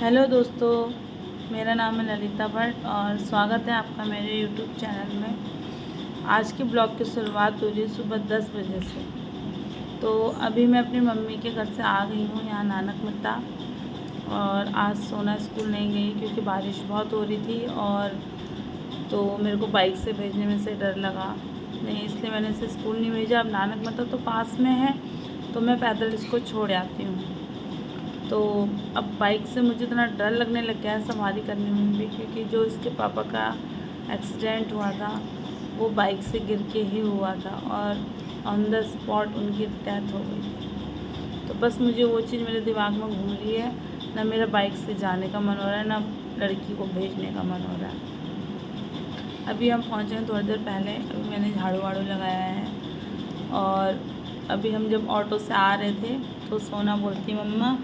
Hello दोस्तों, मेरा नाम है ललिता भट्ट और स्वागत है आपका मेरे यूट्यूब चैनल में। आज के ब्लॉग की शुरुआत हो रही है सुबह 10 बजे से। तो अभी मैं अपनी मम्मी के घर से आ गई हूँ यहाँ नानक मित्ता। और आज सोना स्कूल नहीं गई क्योंकि बारिश बहुत हो रही थी और तो मेरे को बाइक से भेजने में से डर लगा, नहीं इसलिए मैंने इसे स्कूल नहीं भेजा। अब नानक मित्ता तो पास में है तो मैं पैदल इसको छोड़ आती हूँ। तो अब बाइक से मुझे इतना डर लगने लग गया है सवारी करने में भी, क्योंकि जो इसके पापा का एक्सीडेंट हुआ था वो बाइक से गिर के ही हुआ था और ऑन द स्पॉट उनकी डेथ हो गई थी। तो बस मुझे वो चीज़ मेरे दिमाग में घूम रही है, ना मेरा बाइक से जाने का मन हो रहा है ना लड़की को भेजने का मन हो रहा है। अभी हम पहुँचे हैं थोड़ी देर पहले। अभी मैंने झाड़ू वाड़ू लगाया है और अभी हम जब ऑटो से आ रहे थे तो सोना बोलती मम्मा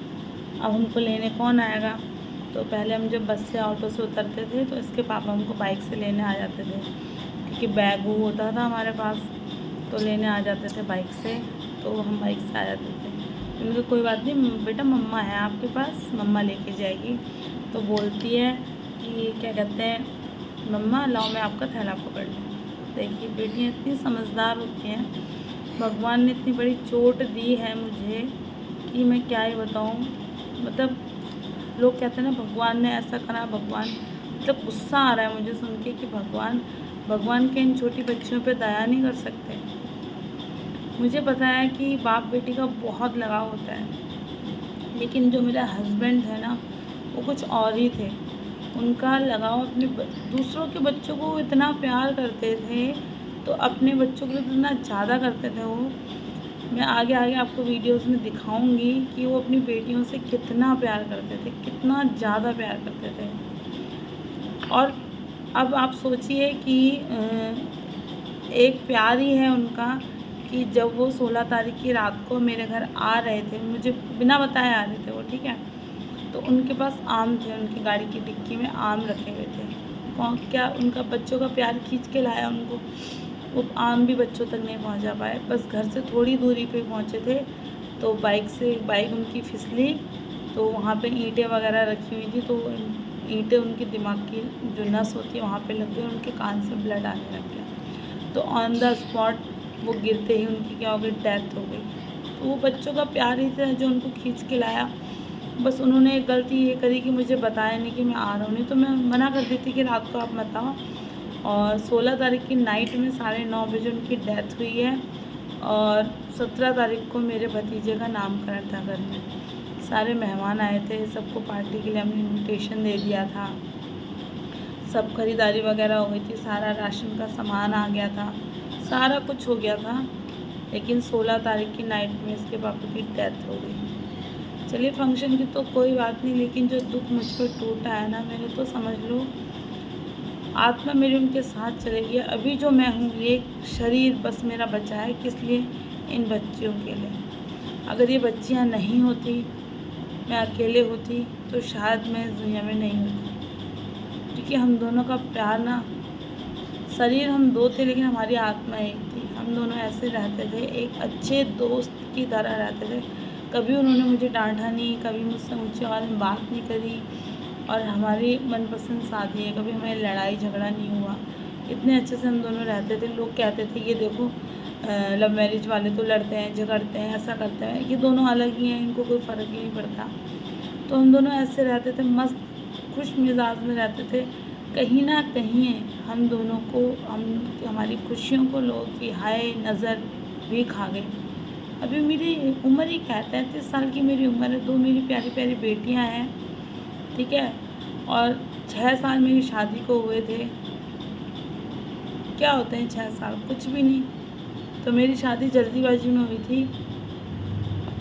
अब हमको लेने कौन आएगा। तो पहले हम जब बस से ऑटो से उतरते थे तो इसके पापा हमको बाइक से लेने आ जाते थे, क्योंकि बैग वो होता था हमारे पास तो लेने आ जाते थे बाइक से। तो हम बाइक से आ जाते थे। उनकी कोई बात नहीं बेटा, मम्मा है आपके पास, मम्मा लेके जाएगी। तो बोलती है कि क्या कहते हैं, मम्मा लाओ मैं आपका थैला पकड़ लूँ। देखिए बेटियाँ इतनी समझदार होती हैं। भगवान ने इतनी बड़ी चोट दी है मुझे कि मैं क्या ही बताऊँ। मतलब लोग कहते हैं ना भगवान ने ऐसा करा, भगवान मतलब गुस्सा आ रहा है मुझे सुन के कि भगवान के इन छोटी बच्चियों पे दया नहीं कर सकते। मुझे पता है कि बाप बेटी का बहुत लगाव होता है, लेकिन जो मेरा हस्बैंड है ना वो कुछ और ही थे। उनका लगाव अपने दूसरों के बच्चों को इतना प्यार करते थे, तो अपने बच्चों को इतना ज़्यादा करते थे वो। मैं आगे आगे आपको वीडियोस में दिखाऊंगी कि वो अपनी बेटियों से कितना प्यार करते थे, कितना ज़्यादा प्यार करते थे। और अब आप सोचिए कि एक प्यार ही है उनका कि जब वो 16 तारीख की रात को मेरे घर आ रहे थे, मुझे बिना बताए आ रहे थे वो, ठीक है। तो उनके पास आम थे, उनकी गाड़ी की डिक्की में आम रखे हुए थे। कौन क्या उनका बच्चों का प्यार खींच के लाया उनको। वो आम भी बच्चों तक नहीं पहुंचा पाए, बस घर से थोड़ी दूरी पे पहुंचे थे। तो बाइक उनकी फिसली, तो वहाँ पे ईंटें वगैरह रखी हुई थी, तो ईंटें उनकी दिमाग की जो नस होती है वहाँ पे लग गई, उनके कान से ब्लड आने लग गया। तो ऑन द स्पॉट वो गिरते ही उनकी क्या हो गई, डेथ हो गई। तो वो बच्चों का प्यार ही था जो उनको खींच के लाया। बस उन्होंने एक गलती ये करी कि मुझे बताया नहीं कि मैं आ रहा हूँ, नहीं तो मैं मना कर देती कि रात को आप मत आओ। और 16 तारीख की नाइट में 9:30 बजे उनकी डेथ हुई है। और 17 तारीख को मेरे भतीजे का नामकरण था घर में। सारे मेहमान आए थे, सबको पार्टी के लिए हमने इन्विटेशन दे दिया था। सब खरीदारी वगैरह हो गई थी, सारा राशन का सामान आ गया था, सारा कुछ हो गया था। लेकिन 16 तारीख की नाइट में इसके पापा की डेथ हो गई। चलिए फंक्शन की तो कोई बात नहीं, लेकिन जो दुख मुझ पर टूटा है ना, मैंने तो समझ लो आत्मा मेरी उनके साथ चली गई। अभी जो मैं हूँ ये शरीर बस मेरा बचा है, किस लिए, इन बच्चियों के लिए। अगर ये बच्चियाँ नहीं होती, मैं अकेले होती, तो शायद मैं इस दुनिया में नहीं होती। क्योंकि हम दोनों का प्यार ना, शरीर हम दो थे लेकिन हमारी आत्मा एक थी। हम दोनों ऐसे रहते थे, एक अच्छे दोस्त की तरह रहते थे। कभी उन्होंने मुझे डांटा नहीं, कभी मुझसे ऊँची आवाज़ में बात नहीं करी। और हमारी मनपसंद शादी है, कभी हमें लड़ाई झगड़ा नहीं हुआ। इतने अच्छे से हम दोनों रहते थे। लोग कहते थे ये देखो लव मैरिज वाले तो लड़ते हैं, झगड़ते हैं, ऐसा करते हैं, ये दोनों अलग ही हैं, इनको कोई फ़र्क ही नहीं पड़ता। तो हम दोनों ऐसे रहते थे, मस्त खुश मिजाज में रहते थे। कहीं ना कहीं हम दोनों को, हमारी खुशियों को लोगों की हाय नज़र भी खा गई। अभी मेरी उम्र ही क्या है, 33 साल की मेरी उम्र है। 2 मेरी प्यारी प्यारी बेटियां हैं, ठीक है। और 6 साल मेरी शादी को हुए थे। क्या होते हैं 6 साल, कुछ भी नहीं। तो मेरी शादी जल्दीबाजी में हुई थी।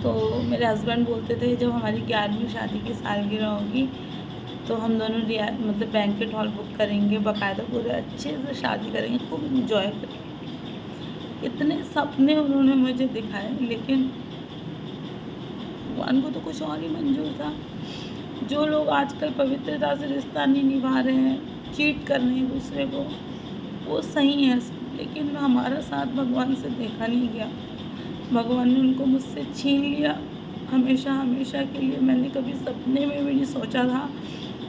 तो मेरे हस्बैंड बोलते थे जब हमारी 11वीं शादी की सालगिरह होगी तो हम दोनों मतलब बैंकेट हॉल बुक करेंगे, बाकायदा पूरे अच्छे से शादी करेंगे, खूब इंजॉय करेंगे। इतने सपने उन्होंने मुझे दिखाए, लेकिन भगवान को तो कुछ और ही मंजूर था। जो लोग आजकल पवित्रता से रिश्ता नहीं निभा रहे हैं, चीट कर रहे हैं दूसरे को, वो सही है, लेकिन हमारा साथ भगवान से देखा नहीं गया। भगवान ने उनको मुझसे छीन लिया। हमेशा हमेशा के लिए मैंने कभी सपने में भी नहीं सोचा था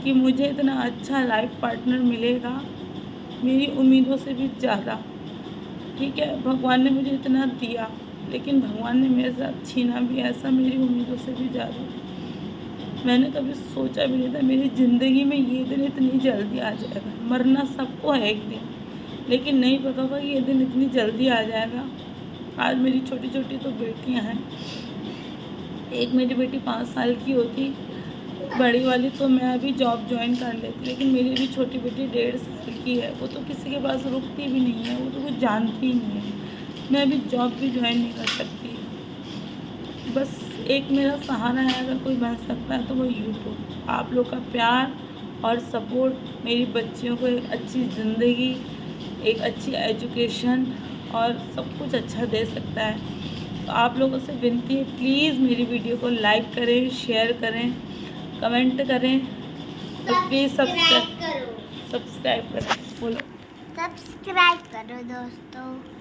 कि मुझे इतना अच्छा लाइफ पार्टनर मिलेगा, मेरी उम्मीदों से भी ज़्यादा। ठीक है, भगवान ने मुझे इतना दिया, लेकिन भगवान ने मेरे साथ छीना भी ऐसा मेरी उम्मीदों से भी ज़्यादा। मैंने कभी सोचा भी नहीं था मेरी ज़िंदगी में ये दिन इतनी जल्दी आ जाएगा। मरना सबको है एक दिन, लेकिन नहीं पता था कि ये दिन इतनी जल्दी आ जाएगा। आज मेरी छोटी छोटी तो बेटियां हैं। एक मेरी बेटी 5 साल की होती, बड़ी वाली तो मैं अभी जॉब ज्वाइन कर लेती, लेकिन मेरी अभी छोटी बेटी 1.5 साल की है। वो तो किसी के पास रुकती भी नहीं है, वो तो कुछ जानती ही नहीं है। मैं अभी जॉब भी ज्वाइन नहीं कर सकती। बस एक मेरा सहारा है, अगर कोई बन सकता है तो वो यूट्यूब। आप लोग का प्यार और सपोर्ट मेरी बच्चियों को एक अच्छी ज़िंदगी, एक अच्छी एजुकेशन और सब कुछ अच्छा दे सकता है। तो आप लोगों से विनती है, प्लीज़ मेरी वीडियो को लाइक करें, शेयर करें, कमेंट करें और प्लीज़ सब्सक्राइब करें। बोलो, सब्सक्राइब करो दोस्तों।